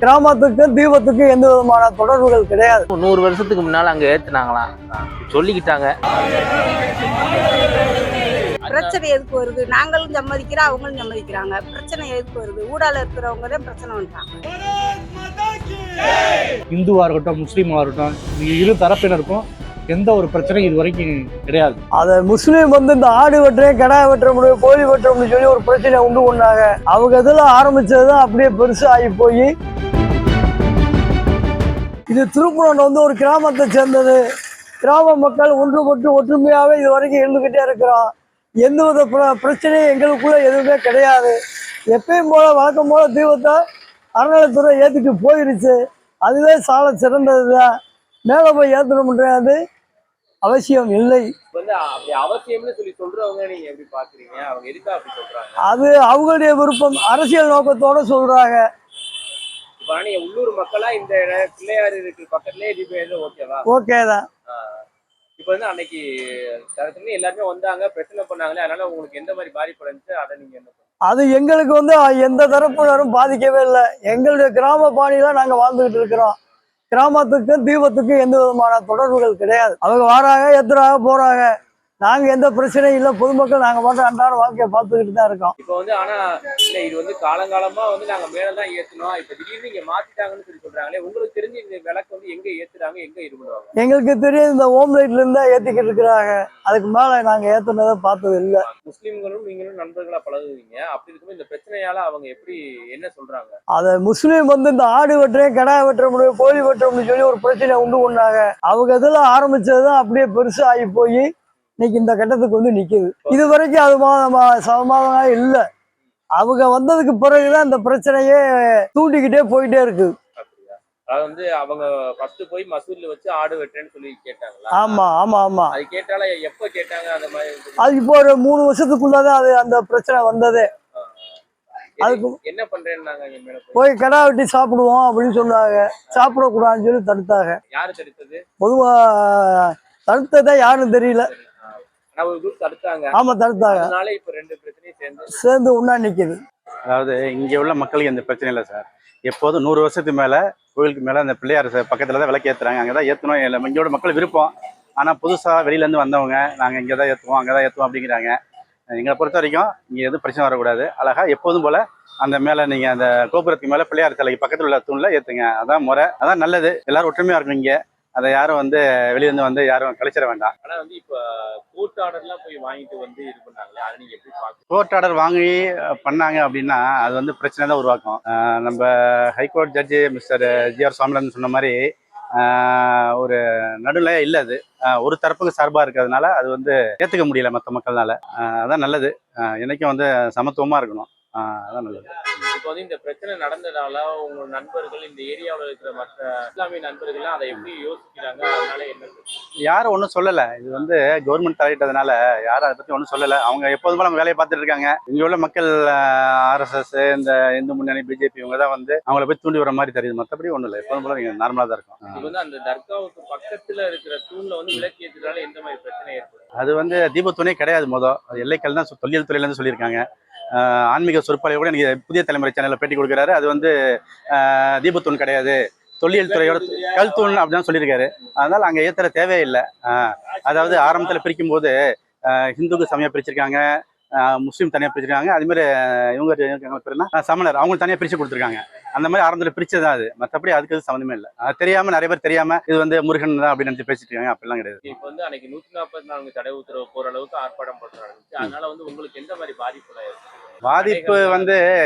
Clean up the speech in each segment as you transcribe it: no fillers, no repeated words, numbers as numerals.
கிராமத்துக்கும் தீபத்துக்கும் எந்த விதமான தொடர்புகள் கிடையாது. 100 வருஷத்துக்கு முன்னால அங்க ஏத்துனாங்களாம் சொல்லிக்கிட்டாங்க. பிரச்சனை எதுக்கு வருது? நாங்களும் சம்மதிக்கிறோம், அவங்களும் சம்மதிக்கிறாங்க. பிரச்சனை எதுக்கு வருது? ஊடால இருக்கிறவங்க தான் பிரச்சனை பண்றாங்க. இந்துவா இருக்கட்டும், முஸ்லீமா இருக்கட்டும், இரு தரப்பினருக்கும் எந்த ஒரு பிரச்சனையும் இது வரைக்கும் கிடையாது. அதை முஸ்லீம் இந்த ஆடு வெட்டுறேன், கிடா வெட்ட முடியும், கோழி வெட்ட முடியும் சொல்லி ஒரு பிரச்சனை உண்டு பண்ணாங்க. அவங்க இதில் ஆரம்பிச்சதுதான் அப்படியே பெருசா ஆகி போய் இது திருப்பூர் ஒரு கிராமத்தை சேர்ந்தது. கிராம மக்கள் ஒன்றுபட்டு ஒற்றுமையாவே இது வரைக்கும் இருந்துகிட்டே இருக்கிறோம். எந்தவித பிரச்சனையும் எங்களுக்குள்ள எதுவுமே கிடையாது. எப்பயும் போல வழக்கம் போல தீபத்தை அறநிலைத்துறை ஏற்றிட்டு போயிருச்சு. அதுவே சால சிறந்ததுதான். மேலே போய் ஏற்றணும் முடியாது, அவசியம் இல்லை. அது அவங்களுடைய விருப்பம், அரசியல் நோக்கத்தோட சொல்றாங்க. உள்ளூர் மக்களா இந்த பிள்ளையார் இருக்கு பக்கத்துலயே ஓகேதான். இப்ப அன்னைக்கு எல்லாருமே வந்தாங்க, பிரச்சனை பண்ணாங்களே, அதனால உங்களுக்கு எந்த மாதிரி பாதிப்பு இருந்துச்சு? அதை நீங்க என்ன? அது எங்களுக்கு எந்த தரப்பினரும் பாதிக்கவே இல்லை. எங்களுடைய கிராம பாணியில நாங்க வாழ்ந்துகிட்டு இருக்கிறோம். கிராமத்துக்கும் தீபத்துக்கும் எந்த விதமான தொடர்புகள் கிடையாது. அவங்க வராங்க, ஏத்துறாங்க, போறாங்க. நாங்க எந்த பிரச்சனையும் இல்லை. பொதுமக்கள் நாங்க மட்டும் அன்றாட வாழ்க்கையை பார்த்துக்கிட்டு தான் இருக்கோம். இப்ப ஆனா இல்ல, இது காலங்காலமா நாங்க மேலதான் ஏத்தணும், இப்ப திடீர்னு இங்க மாத்திட்டாங்கன்னு சொல்லி சொல்றாங்களே, உங்களுக்கு தெரிஞ்சு இந்த விளக்கு எங்க ஏத்துறாங்க, எங்க இருந்துவாங்க? எங்களுக்கு தெரியும், இந்த ஹோம் லைட்ல இருந்தா ஏத்திக்கிட்டு இருக்கிறாங்க. அதுக்கு மேல நாங்க ஏத்துனதை பார்த்தது இல்லை. முஸ்லீம்களும் நீங்களும் நண்பர்களா பழகுவீங்க. அப்படி இருக்கும்போது இந்த பிரச்சனையால அவங்க எப்படி என்ன சொல்றாங்க? அதை முஸ்லீம் இந்த ஆடு வெட்டுறேன், கிடா வெட்ட முடியும், கோழி வெட்ட முடியும் சொல்லி ஒரு பிரச்சனை உண்டு பண்ணாங்க. அவங்க இதுல ஆரம்பிச்சதுதான் அப்படியே பெருசா ஆகி போய் இன்னைக்கு இந்த கட்டத்துக்கு நிக்குது. இது வரைக்கும் அது சமாதானம் இல்லை. அவங்க வந்ததுக்கு பிறகுதான் இந்த பிரச்சனையே தூண்டிக்கிட்டே போயிட்டே இருக்கு. அது அவங்க ஃபர்ஸ்ட் போய் மசூதில வச்சு ஆடு வெட்டுறேன்னு சொல்லி கேட்டாங்களா? ஆமா ஆமா ஆமா. அது கேட்டால எப்ப கேட்டாங்க? அந்த மாதிரி அது இப்போ ஒரு 3 வருஷத்துக்குள்ளதான் அது அந்த பிரச்சனை வந்ததே. அதுக்கு என்ன பண்றேன்னாங்க? போய் கடா வெட்டி சாப்பிடுவோம் அப்படின்னு சொன்னாங்க. சாப்பிடக்கூடாதுன்னு சொல்லி தடுத்தாங்க. யாரு தடுத்தது? பொதுவா தடுத்ததா யாருன்னு தெரியல. ஆமா தடுத்தாங்க. அதனால இப்ப 2 பிரச்சனையும் சேர்ந்து ஒண்ணா நிக்குது. அதாவது இங்க உள்ள மக்களுக்கு எந்த பிரச்சனை இல்லை சார். எப்போதும் 100 வருஷத்துக்கு மேல கோயிலுக்கு மேல அந்த பிள்ளையார் பக்கத்துல தான் விளக்கு ஏத்துறாங்க. அங்கதான் ஏத்தணும். இல்லை இங்கோட மக்கள் விருப்பம். ஆனா புதுசா வெளியில இருந்து வந்தவங்க நாங்க இங்கதான் ஏத்துவோம், அங்கதான் ஏத்துவோம் அப்படிங்கிறாங்க. எங்களை பொறுத்த வரைக்கும் இங்க எதுவும் பிரச்சனை வரக்கூடாது. அழகா எப்போதும் போல அந்த மேல நீங்க அந்த கோபுரத்துக்கு மேல பிள்ளையார் சிலைக்கு பக்கத்துல உள்ள தூண்ல ஏத்துங்க. அதான் முறை, அதான் நல்லது. எல்லாரும் ஒற்றுமையா இருக்கும். இங்க அதை யாரும் வெளியிருந்து யாரும் கழிச்சிட வேண்டாம். ஆனா இப்ப கோர்ட் ஆர்டர்லாம் போய் வாங்கிட்டு இது பண்ணாங்களே, அதை நீங்க எப்படி பாக்குறீங்க? கோர்ட் ஆர்டர் வாங்கி பண்ணாங்க அப்படின்னா அது பிரச்சனை தான் உருவாக்கும். நம்ம ஹைகோர்ட் ஜட்ஜி மிஸ்டர் ஜி.ஆர். சுவாமிநாதன் சொன்ன மாதிரி ஒரு நடுநிலையா இல்லை. அது ஒரு தரப்புக்கு சார்பா இருக்கிறதுனால அது ஏத்துக்க முடியல மற்ற மக்கள்னால. அதான் நல்லது. என்னைக்கும் சமத்துவமா இருக்கணும். அதான் நல்லது. இப்போ இந்த பிரச்சனை நடந்ததால உங்க நண்பர்கள், இந்த ஏரியாவில் இருக்கிற மற்ற இஸ்லாமிய நண்பர்கள்லாம் அதை எப்படி யோசிக்கிறாங்க? அதனால என்ன? யாரும் ஒன்றும் சொல்லலை. இது கவர்மெண்ட் தலையிட்டதுனால யாரும் அதை பற்றி ஒன்றும் சொல்லலை. அவங்க எப்போதுமே அவங்க வேலையை பார்த்துட்டு இருக்காங்க. இங்கே உள்ள மக்கள் RSS, இந்த இந்து முன்னணி, BJP இவங்க தான் அவங்கள போய் தூண்டி வர மாதிரி தெரியுது. மற்றபடி ஒன்றும் இல்லை. எப்போதும் போல நீங்கள் நார்மலாக தான் இருக்கும். இது அந்த தர்காவுக்கு பக்கத்தில் இருக்கிற தூண்ல விளக்கு ஏற்றுறதால எந்த மாதிரி பிரச்சனை ஏற்படும்? அது தீபத்துணை கிடையாது. அது எல்லைக்கல் தான் தொல்லியல் துறையிலேருந்து சொல்லியிருக்காங்க. ஆன்மீக சொற்பொழிவு கூட எனக்கு புதிய தலைமுறை சேனல்ல பேட்டி கொடுக்குறாரு. அது தீபத்தூண் கிடையாது, தொல்லியல் துறையோட கல்தூண் அப்படிதான் சொல்லியிருக்காரு. அதனால அங்கே ஏற்றுற தேவையில்லை. அதாவது ஆரம்பத்தில் பிரிக்கும் போது ஹிந்துக்கு சமயம் பிரிச்சிருக்காங்க, முஸ்லீம் தனியாக பிரிச்சிருக்காங்க. அதுமாதிரி இவங்க பேருனா சமணர், அவங்களுக்கு தனியாக பிரித்து கொடுத்துருக்காங்க. அந்த மாதிரி ஆரம்பத்தில் பிரிச்சதான் அது. மற்றபடி அதுக்கு எதுவும் சம்மந்தமே இல்லை. அது தெரியாமல் நிறைய பேர் தெரியாம இது முருகன் தான் அப்படின்னு நினைச்சு பேசிட்டு இருக்காங்க. அப்படிலாம் கிடையாது. இப்போ அன்னைக்கு 144 தடை உத்தரவு போற அளவுக்கு ஆர்ப்பாட்டம் நடந்துச்சு. அதனால உங்களுக்கு எந்த மாதிரி பாதிப்பு பாதிப்பு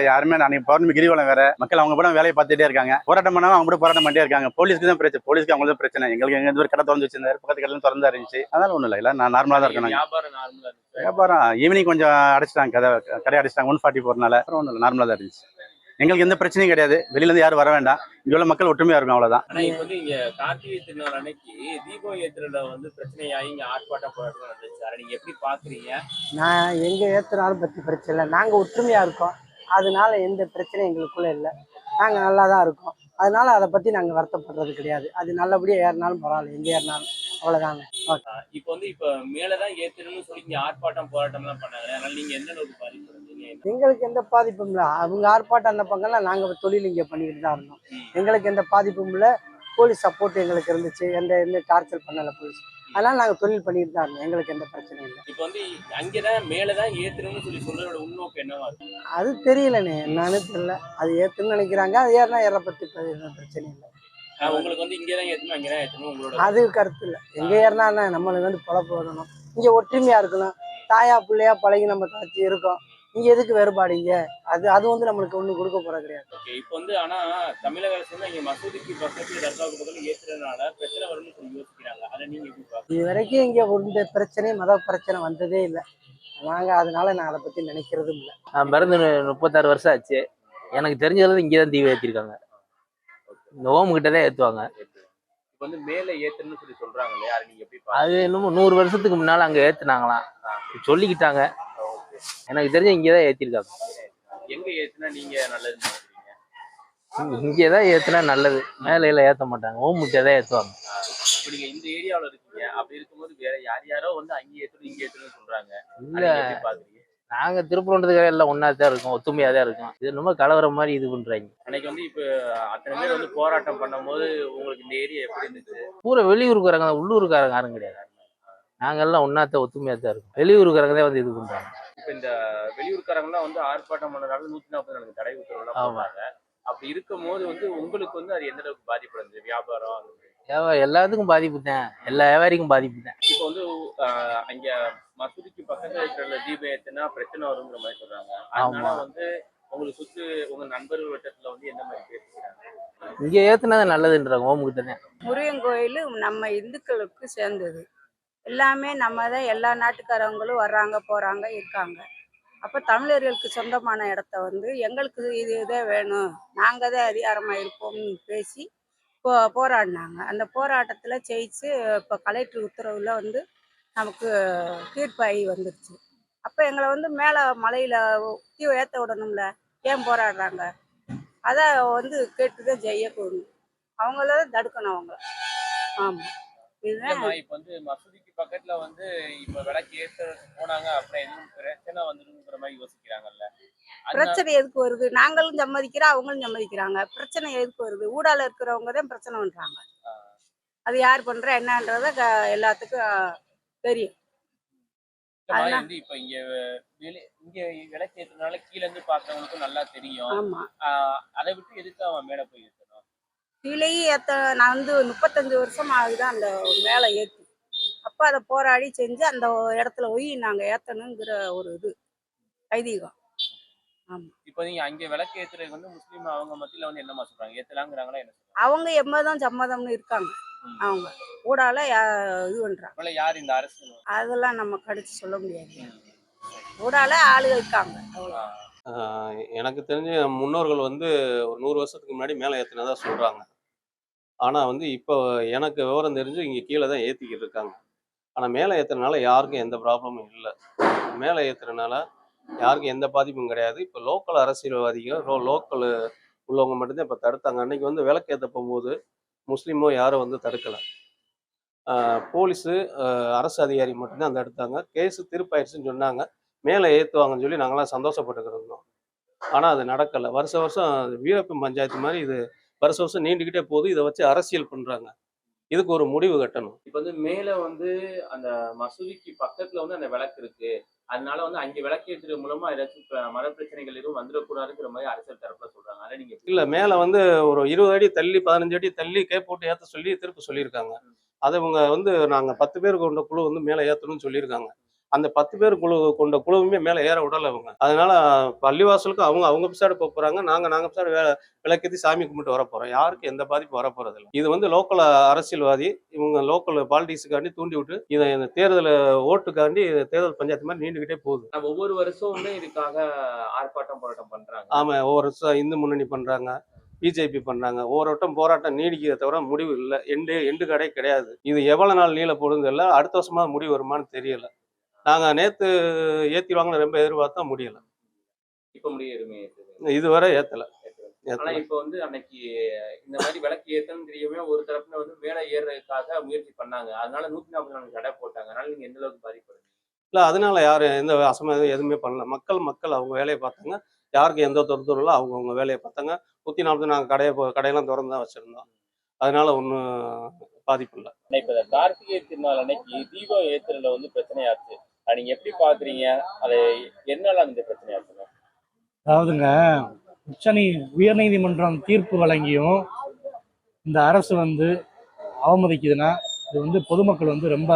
யாருமே அன்னைக்கு பௌர்ணமி கிரிவலம் வேற, மக்கள் அவங்க கூட வேலையை பார்த்துட்டே இருக்காங்க. போராட்டம் பண்ணாலும் அவங்க கூட போராட்டம் பண்ணிட்டே இருக்காங்க. போலீஸ்க்கு தான் பிரச்சனை. போலீஸ்க்கு அவங்களுக்கு பிரச்சனை. எங்களுக்கு எங்க ஒரு கடை திறந்து வச்சிருந்தாரு, பக்கத்து கடையில திறந்தா இருந்துச்சு. அதனால ஒன்றும் இல்லை. நான் நார்மலா தான் இருக்கணும். வியாபாரம் ஈவினிங் கொஞ்சம் அடைச்சிட்டாங்க, கடை அடைச்சிட்டாங்க 144. அப்புறம் ஒன்றும் இல்லை, நார்மலா தான் இருந்துச்சு. எங்களுக்கு எந்த பிரச்சனையும் கிடையாது. வெளியில இருந்து யாரும் வர வேண்டாம். இங்க உள்ள மக்கள் ஒற்றுமையா இருக்கும், அவ்வளவுதான். ஆனா இப்ப இங்க கார்த்திகை திருநாள் அன்னைக்கு தீபம் ஏத்துறதுல பிரச்சனையாகி இங்க ஆர்ப்பாட்டம் போராட்டம் நடந்துச்சு. அதை நீங்க எப்படி பாக்குறீங்க? நான் எங்க ஏத்துனாலும் பத்தி பிரச்சனை இல்லை. நாங்க ஒற்றுமையா இருக்கோம். அதனால எந்த பிரச்சனையும் எங்களுக்குள்ள இல்லை. நாங்க நல்லா தான் இருக்கோம். அதனால அதை பத்தி நாங்க வருத்தப்படுறது கிடையாது. அது நல்லபடியா ஏறினாலும் பரவாயில்ல, எங்க ஏறினாலும் அவ்வளவுதாங்க. இப்ப இப்ப மேலதான் ஏத்துறதுன்னு சொல்லி இங்க ஆர்ப்பாட்டம் போராட்டம் எல்லாம் பண்ணாங்க. அதனால நீங்க எந்த அளவுக்கு பாதிப்பு? என்ன? எங்களுக்கு எந்த பாதிப்பும் இல்லை. அவங்க ஆர்ப்பாட்டம் அந்த பக்கம்லாம் நாங்கள் தொழில் இங்கே பண்ணிக்கிட்டு தான் இருந்தோம். எங்களுக்கு எந்த பாதிப்பும் இல்லை. போலீஸ் சப்போர்ட் எங்களுக்கு இருந்துச்சு. எந்த டார்ச்சர் பண்ணலை போலீஸ். அதனால நாங்கள் தொழில் பண்ணிட்டு தான் இருந்தோம். எங்களுக்கு எந்த பிரச்சனையும் இல்லை. இப்போ வந்து அங்கதான் மேலதான் ஏத்துறோம்னு சொல்லி சொல்றதோட உள்நோக்கம் என்னவா இருக்கு? அது தெரியலண்ணே, என்னன்னு தெரியல. அது ஏற்றுன்னு நினைக்கிறாங்க. அது ஏறினா ஏற பற்றி பிரச்சனை இல்லை. உங்களுக்கு வந்து இங்கதான் ஏத்தணும் அங்கதான் ஏத்தணும் உங்களோட அது கருத்து இல்லை. எங்கே ஏறினா என்ன, நம்மளுக்கு வந்து பொழப்பு வரணும். இங்கே ஒற்றுமையாக இருக்கணும். தாயா பிள்ளையா பழகி நம்ம தாச்சி இருக்கோம். இங்கே எதுக்கு வேறுபாடு? இங்கே அது வந்து நம்மளுக்கு ஒன்றும் கொடுக்க போகிற கிடையாது. ஓகே. இப்போ வந்து ஆனா தமிழக அரசு வந்து இங்க மசூதிக்கு பக்கத்துல தர்காவுக்கு பக்கத்துல ஏத்துறதுனால பிரச்சனை வரும்னு சொல்லி யோசிக்கிறாங்க. அதை நீங்க எப்படி பாக்குறீங்க? இது வரைக்கும் இங்கே இந்த பிரச்சனை மத பிரச்சனை வந்ததே இல்லை. அதனால நான் அதை பற்றி நினைக்கிறதும் இல்லை. நான் பிறந்து 36 வருஷம் ஆச்சு. எனக்கு தெரிஞ்சது இங்கே தான் தீபம் ஏற்றிருக்காங்க. இந்த ஓம் கிட்ட தான் ஏற்றுவாங்க. இப்போ வந்து மேல ஏத்துறன்னு சொல்லி சொல்றாங்க இல்லையா, அதை நீங்க எப்படி பாக்குறீங்க? அது என்னமோ 100 வருஷத்துக்கு முன்னால் அங்கே ஏற்றுனாங்களாம் சொல்லிக்கிட்டாங்க. எனக்கு தெரிஞ்ச இங்கே தான் ஏற்றிருக்காங்க. எங்க ஏத்துனா நீங்க நல்லதுன்னு நினைக்கிறீங்க? இங்கே தான் ஏற்றுனா நல்லது. மேலையில் ஏற்ற மாட்டாங்க. ஓம் கிட்ட தான் ஏற்றுவாங்க. இப்போ நீங்க இந்த ஏரியாவில் இருக்கீங்க, அப்படி இருக்கும்போது வேற யாரோ வந்து அங்கே ஏத்தணும் இங்கே ஏத்தணும்னு சொல்றாங்க. இல்லை, அதை எப்படி பாக்குறீங்க? நாங்கள் திருப்பூரத்துக்காக எல்லாம் ஒன்றா தான் இருக்கோம். ஒத்துமையாக தான் இருக்கும். இது ரொம்ப கலவர மாதிரி இது பண்ணுறாங்க. அன்னைக்கு வந்து இப்போ அத்தனை பேர் வந்து போராட்டம் பண்ணும்போது உங்களுக்கு இந்த ஏரியா எப்படி இருந்துச்சு? பூரா வெளியூருக்காரங்க தான், உள்ளூருக்காரங்க யாரும் கிடையாது. நாங்கள் எல்லாம் ஒன்றாத்தான் ஒத்துமையாக தான் இருக்கும். வெளியூருக்காரங்க தான் வந்து இது பண்ணுறாங்க. இப்போ இந்த வெளியூர்காரங்களாம் வந்து ஆர்ப்பாட்டம் பண்ணனால 140 தடை உத்தரவுலாம் போடுறாங்க. அப்படி இருக்கும் போது வந்து உங்களுக்கு வந்து அது எந்த அளவுக்கு பாதிப்பு இருந்தது? வியாபாரம் அந்த மாதிரி. எல்லாத்துக்கும் பாதிப்பு தான். எல்லா வியாபாரிக்கும் பாதிப்பு தான். இப்போ வந்து அங்க மசூதிக்கு பக்கத்துல இருக்கிற தீபம் ஏத்துனா பிரச்சனை வருங்கிற மாதிரி சொல்றாங்க. அதனால வந்து உங்களுக்கு சுற்று உங்க நண்பர்கள் வட்டத்துல வந்து என்ன மாதிரி பேசிக்கிறாங்க? இங்கே ஏற்றுனது நல்லதுன்றாங்க. ஓமுக்கிட்ட தான். முருகன் கோயில் நம்ம இந்துக்களுக்கு சேர்ந்தது. எல்லாமே நம்ம தான், எல்லா நாட்டுக்காரவங்களும் வர்றாங்க போகிறாங்க இருக்காங்க. அப்போ தமிழர்களுக்கு சொந்தமான இடத்த வந்து எங்களுக்கு இதே வேணும், நாங்கள் தான் அதிகாரமாக இருப்போம்னு பேசி போராடினாங்க. அந்த போராட்டத்தில் ஜெயிச்சு இப்போ கலெக்டர் உத்தரவில் வந்து நமக்கு தீர்ப்பாகி வந்துருச்சு. அப்போ எங்களை வந்து மேலே மலையில் தீவை ஏற்ற விடணும்ல, ஏன் போராடுறாங்க? அதை வந்து கேட்டுதான் செய்யக்கூடும். அவங்கள தான் தடுக்கணும் அவங்க. ஆமாம், இதுதான். இப்ப வந்து மசூதிக்கு பக்கத்துல வந்து இப்ப விளக்கு ஏத்த போனாங்க, அப்புறம் எதுவும் பிரச்சனை வந்துருங்கிற மாதிரி யோசிக்கிறாங்கல்ல. பிரச்சனை எதுக்கு வருது? நாங்களும் சம்மதிக்கிறோம், அவங்களும் சம்மதிக்கிறாங்க. பிரச்சனை எதுக்கு வருது? ஊடால இருக்கிறவங்க தான் பிரச்சனை பண்றாங்க. அது யார் பண்றா என்னன்றத எல்லாத்துக்கும் தெரியும். வந்து இப்ப இங்க இங்க விளக்கு ஏத்துறதுனால கீழே இருந்து பாக்குறவங்களுக்கும் நல்லா தெரியும். ஆமா, அதை விட்டு எதுக்கு அவன் மேல போய் ஏத்தணும்? கீழேயே ஏத்த நான் வந்து 35 வருஷம் ஆகுதான் அந்த மேலே ஏற்றி. அப்போ அதை போராடி செஞ்சு அந்த இடத்துல போய் நாங்கள் ஏற்றணுங்கிற ஒரு இது ஐதீகம். ஆமாம். இப்போ நீங்க அங்க விளக்கு ஏத்துறதுக்கு வந்து முஸ்லீம் அவங்க மத்தியில வந்து என்னமா சொல்றாங்க? ஏத்தலாங்கிறாங்களா என்ன சொல்றாங்க? அவங்க எம்மதம் சம்மதம்னு இருக்காங்க. அவங்க ஊடால இது பண்றாங்க. யார் இந்த அரசு? அதெல்லாம் நம்ம கடிச்சு சொல்ல முடியாது. ஊடால ஆளுக இருக்காங்க. எனக்கு தெரிஞ்ச முன்னோர்கள் வந்து ஒரு 100 வருஷத்துக்கு முன்னாடி மேலே ஏற்றினதா சொல்கிறாங்க. ஆனால் வந்து இப்போ எனக்கு விவரம் தெரிஞ்சு இங்கே கீழே தான் ஏற்றிக்கிட்டு இருக்காங்க. ஆனால் மேலே ஏற்றுறதுனால யாருக்கும் எந்த ப்ராப்ளமும் இல்லை. மேலே ஏற்றுறதுனால யாருக்கும் எந்த பாதிப்பும் கிடையாது. இப்போ லோக்கல் அரசியல்வாதிகள் லோக்கல் உள்ளவங்க மட்டும்தான் இப்போ தடுத்தாங்க. அன்றைக்கி வந்து விளக்கு ஏற்ற போகும்போது முஸ்லீமோ யாரும் வந்து தடுக்கலை. போலீஸு அரசு அதிகாரி மட்டும்தான் அந்த தடுத்தாங்க. கேஸு தீர்ப்பாயிடுச்சுன்னு சொன்னாங்க. மேலே ஏற்றுவாங்கன்னு சொல்லி நாங்களாம் சந்தோஷப்பட்டுக்கிட்டு இருந்தோம். ஆனால் அது நடக்கலை. வருஷம் வீரப்பன் பஞ்சாயத்து மாதிரி இது வருஷம் நீண்டுக்கிட்டே போகுது. இதை வச்சு அரசியல் பண்ணுறாங்க. இதுக்கு ஒரு முடிவு கட்டணும். இப்போ வந்து மேலே வந்து அந்த மசூதிக்கு பக்கத்தில் வந்து அந்த விளக்கு இருக்கு, அதனால வந்து அங்கே விளக்கு ஏற்றுறது மூலமா ஏதாச்சும் மத பிரச்சனைகள் எதுவும் வந்துடக்கூடாதுங்கிற மாதிரி அரசியல் தரப்புல சொல்றாங்க. அதை நீங்க இல்லை, மேலே வந்து ஒரு 20 அடி தள்ளி 15 அடி தள்ளி கேப் போட்டு ஏற்ற சொல்லி திருப்பி சொல்லியிருக்காங்க. அதை இவங்க வந்து நாங்கள் 10 பேர் கொண்ட குழு வந்து மேலே ஏற்றணும்னு சொல்லியிருக்காங்க. அந்த 10 பேர் கொண்ட குழுவுமே மேலே ஏற விடலை அவங்க. அதனால பள்ளிவாசலுக்கு அவங்க பிசாடு போக போறாங்க. நாங்கள் பிசாடு விளக்கேற்றி சாமி கும்பிட்டு வர போறோம். யாருக்கும் எந்த பாதிப்பு வரப்போறது இல்லை. இது வந்து லோக்கல் அரசியல்வாதி இவங்க லோக்கல் பாலிடிக்ஸுக்காண்டி தூண்டி விட்டு இதை இந்த தேர்தல் ஓட்டுக்காண்டி தேர்தல் பஞ்சாயத்து மாதிரி நீண்டுகிட்டே போகுது. நம்ம ஒவ்வொரு வருஷமுமே இதுக்காக ஆர்ப்பாட்டம் போராட்டம் பண்றாங்க. ஆமா, ஒவ்வொரு வருஷம் இந்து முன்னணி பண்றாங்க, பிஜேபி பண்ணாங்க. ஒவ்வொரு வட்டம் போராட்டம் நீடிக்கிறத தவிர முடிவு இல்லை. எண்டு கடை கிடையாது. இது எவ்வளவு நாள் நீள போடுறது இல்லை. அடுத்த வருஷமா முடிவு வருமானு தெரியல. நாங்கள் நேற்று ஏற்றிடுவாங்கன்னு ரொம்ப எதிர்பார்த்தா முடியலை. இப்போ முடியுமே இதுவரை ஏற்றலை. ஆனால் இப்போ வந்து அன்னைக்கு இந்த மாதிரி விளக்கு ஏற்றணும் தெரியுமே ஒரு தரப்புல வந்து மேலே ஏறுறதுக்காக முயற்சி பண்ணாங்க. அதனால 144 தடை போட்டாங்க. அதனால நீங்கள் எந்த அளவுக்கு பாதிப்படுது? இல்லை அதனால யாரும் எந்த அசம்பாவிதம் எதுவுமே பண்ணல. மக்கள் அவங்க வேலையை பார்த்தாங்க. யாருக்கும் எந்த தொந்தரவும் இல்லை. அவங்கவுங்க வேலையை பார்த்தாங்க. 140 நாங்கள் கடையெல்லாம் திறந்து தான் வச்சுருந்தோம். அதனால ஒன்றும் பாதிப்பு இல்லை. இப்ப இந்த கார்த்திகை திருநாள் அன்னைக்கு தீபம் ஏத்துறதுல வந்து பிரச்சனையாச்சு. அதை நீங்க எப்படி பாக்குறீங்க? அது என்னால இந்த பிரச்சனையாச்சுங்க? அதாவதுங்க, உயர்நீதிமன்றம் தீர்ப்பு வழங்கியும் இந்த அரசு வந்து அவமதிக்குதுன்னா இது வந்து பொதுமக்கள் வந்து ரொம்ப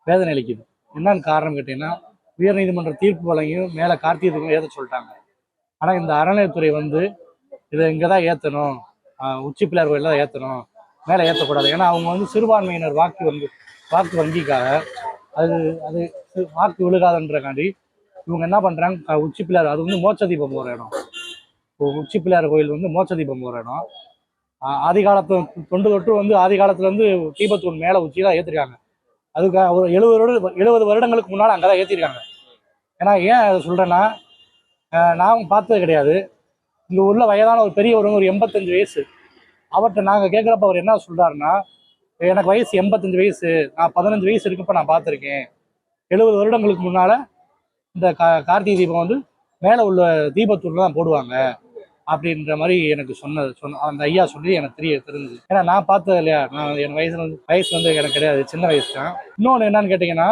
வேதனை அளிக்குது. என்னன்னு காரணம் கேட்டீங்கன்னா, உயர்நீதிமன்ற தீர்ப்பு வழங்கியும் மேலே கார்த்திகை தீபம் ஏற்ற சொல்லிட்டாங்க. ஆனால் இந்த அறநிலையத்துறை வந்து இதை இங்கே தான் ஏற்றணும், உச்சி பிள்ளையார் கோயிலில் தான் ஏற்றணும், மேலே ஏற்றக்கூடாது. ஏன்னா அவங்க வந்து சிறுபான்மையினர் வாக்கு வங்கிக்காக அது அது வாக்கு விழுகாதுன்றக்காண்டி இவங்க என்ன பண்ணுறாங்க, உச்சி பிள்ளையார் அது வந்து மோட்ச தீபம் போகிற இடம். உச்சி பிள்ளையார் கோயில் வந்து மோட்ச தீபம் போகிற இடம். ஆதி காலத்து தொண்டு தொட்டு வந்து ஆதி காலத்துலேருந்து தீபத்தூண் மேலே உச்சியில் ஏற்றிருக்காங்க. அதுக்கு ஒரு 70 வருடங்களுக்கு முன்னால் அங்கே தான் ஏற்றிருக்காங்க. ஏன்னா ஏன் அதை சொல்கிறேன்னா, நான் பார்த்தது கிடையாது. இங்கே உள்ள வயதான ஒரு பெரியவர் ஒரு 85 வயசு. அவர்கிட்ட நாங்கள் கேட்குறப்ப அவர் என்ன சொல்கிறாருன்னா, எனக்கு வயசு 85 வயசு, நான் 15 வயசு இருக்கப்போ நான் பார்த்துருக்கேன். 70 வருடங்களுக்கு முன்னால் இந்த கார்த்திகை தீபம் வந்து மேலே உள்ள தீபத்தூரில் தான் போடுவாங்க அப்படின்ற மாதிரி எனக்கு சொன்ன அந்த ஐயா சொல்லி எனக்கு தெரிஞ்சது. ஏன்னா நான் பார்த்தது இல்லையா, நான் என் வயசு வந்து எனக்கு கிடையாது, சின்ன வயசு தான். இன்னொன்று என்னன்னு கேட்டிங்கன்னா,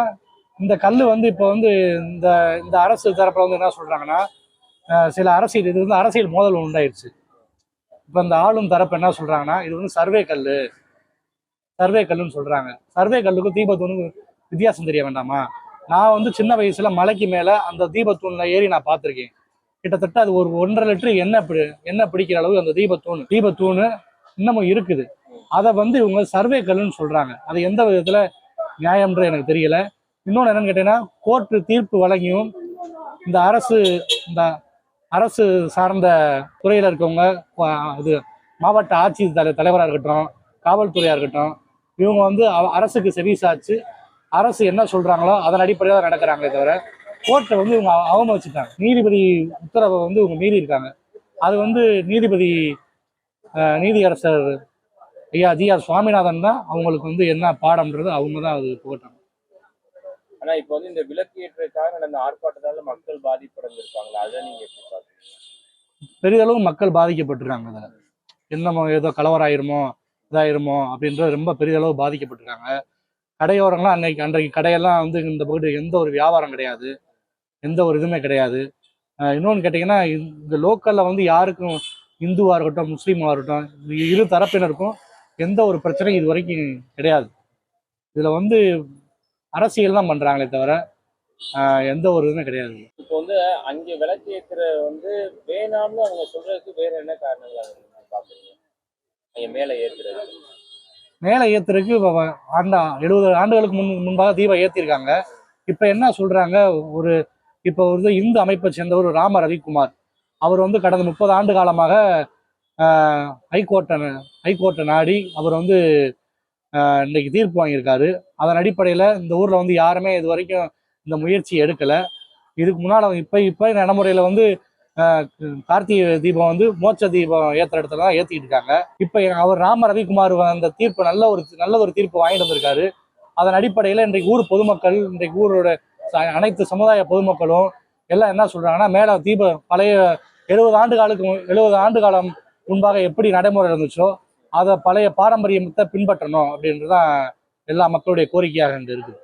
இந்த கல் வந்து இப்போ வந்து இந்த அரசு தரப்பில் வந்து என்ன சொல்கிறாங்கன்னா, சில அரசியல் இது வந்து அரசியல் மோதல் உண்டாயிடுச்சு. இப்போ இந்த ஆளும் தரப்பு என்ன சொல்கிறாங்கன்னா, இது வந்து சர்வே கல்லுன்னு சொல்கிறாங்க. சர்வே கல்லுக்கும் தீபத்தூணுக்கும் வித்தியாசம் தெரிய வேண்டாமா? நான் வந்து சின்ன வயசுல மலைக்கு மேலே அந்த தீபத்தூணில் ஏறி நான் பார்த்துருக்கேன். கிட்டத்தட்ட அது ஒரு 1.5 லிட்டர் எண்ணெய் பிடிக்கிற அளவு அந்த தீபத்தூணு இன்னமும் இருக்குது. அதை வந்து இவங்க சர்வே கல்லுன்னு சொல்கிறாங்க. அது எந்த விதத்தில் நியாயம்ன்ற எனக்கு தெரியல. இன்னொன்று என்னன்னு கேட்டீங்கன்னா, கோர்ட்டு தீர்ப்பு வழங்கியும் இந்த அரசு சார்ந்த துறையில் இருக்கவங்க, இது மாவட்ட ஆட்சி தலைவராக இருக்கட்டும், காவல்துறையாக இருக்கட்டும், இவங்க வந்து அரசுக்கு செவிசாச்சு அரசு என்ன சொல்கிறாங்களோ அதன் அடிப்படையாக தான் நடக்கிறாங்களே தவிர கோர்ட்டை வந்து இவங்க அவமதிச்சுட்டாங்க. நீதிபதி உத்தரவை வந்து இவங்க மீறி இருக்காங்க. அது வந்து நீதியரசர் ஐயா ஜி.ஆர். சுவாமிநாதன் தான் அவங்களுக்கு வந்து என்ன பாடம்ன்றது அவங்க தான் அது போட்டாங்க. ஆனா இப்ப வந்து இந்த விளக்கு ஏற்றதுக்காக நடந்த ஆர்ப்பாட்டத்தால மக்கள் பாதிப்படைஞ்சிருக்காங்களா? அதை நீங்க எப்படி பாக்குறீங்க? பெரிதளவு மக்கள் பாதிக்கப்பட்டிருக்காங்க. அதில் என்னமோ ஏதோ கலவராயிருமோ இதாயிருமோ அப்படின்றது ரொம்ப பெரிதளவு பாதிக்கப்பட்டிருக்காங்க. கடையோரங்களாம் அன்றைக்கு கடையெல்லாம் வந்து இந்த பகுதி எந்த ஒரு வியாபாரம் கிடையாது, எந்த ஒரு இதுவுமே கிடையாது. இன்னொன்று கேட்டிங்கன்னா, இந்த லோக்கலில் வந்து யாருக்கும் இந்துவாக இருக்கட்டும் முஸ்லீமாக இருக்கட்டும் இரு தரப்பினருக்கும் எந்த ஒரு பிரச்சனையும் இது வரைக்கும் கிடையாது. இதில் வந்து அரசியல் தான் பண்ணுறாங்களே தவிர எந்த ஒரு இதுவுமே கிடையாது. இப்போ வந்து அங்கே விளக்கு ஏற்றுற வந்து வேணாம்னு அவங்க சொல்றதுக்கு வேற என்ன காரணங்கள் பாக்குறீங்க? அங்கே மேலே ஏற்றுறதுக்கு 70 ஆண்டுகளுக்கு முன்பாக தீபம் ஏற்றிருக்காங்க. இப்போ என்ன சொல்கிறாங்க, இப்போ வந்து இந்து அமைப்பை சேர்ந்தவர் ராம ரவிக்குமார், அவர் வந்து கடந்த 30 ஆண்டு காலமாக ஹைகோர்ட்டை நாடி அவர் வந்து இன்னைக்கு தீர்ப்பு வாங்கியிருக்காரு. அதன் அடிப்படையில் இந்த ஊரில் வந்து யாருமே இது வரைக்கும் இந்த முயற்சி எடுக்கலை. இதுக்கு முன்னால் இப்போ நடைமுறையில் வந்து கார்த்திகை தீபம் வந்து மோட்ச தீபம் ஏற்றுற இடத்துல தான் ஏற்றிக்கிட்டு இருக்காங்க. இப்போ அவர் ராம ரவிக்குமார் அந்த தீர்ப்பு நல்ல ஒரு தீர்ப்பு வாங்கிட்டு வந்திருக்காரு. அதன் அடிப்படையில் இன்றைக்கு ஊர் பொதுமக்கள், இன்றைக்கு ஊரோட அனைத்து சமுதாய பொதுமக்களும் எல்லாம் என்ன சொல்கிறாங்கன்னா, மேலே பழைய 70 ஆண்டு காலம் முன்பாக எப்படி நடைமுறை இருந்துச்சோ அதை பழைய பாரம்பரியத்தை பின்பற்றணும் அப்படின்றது தான் எல்லா மக்களுடைய கோரிக்கையாக இருக்குது.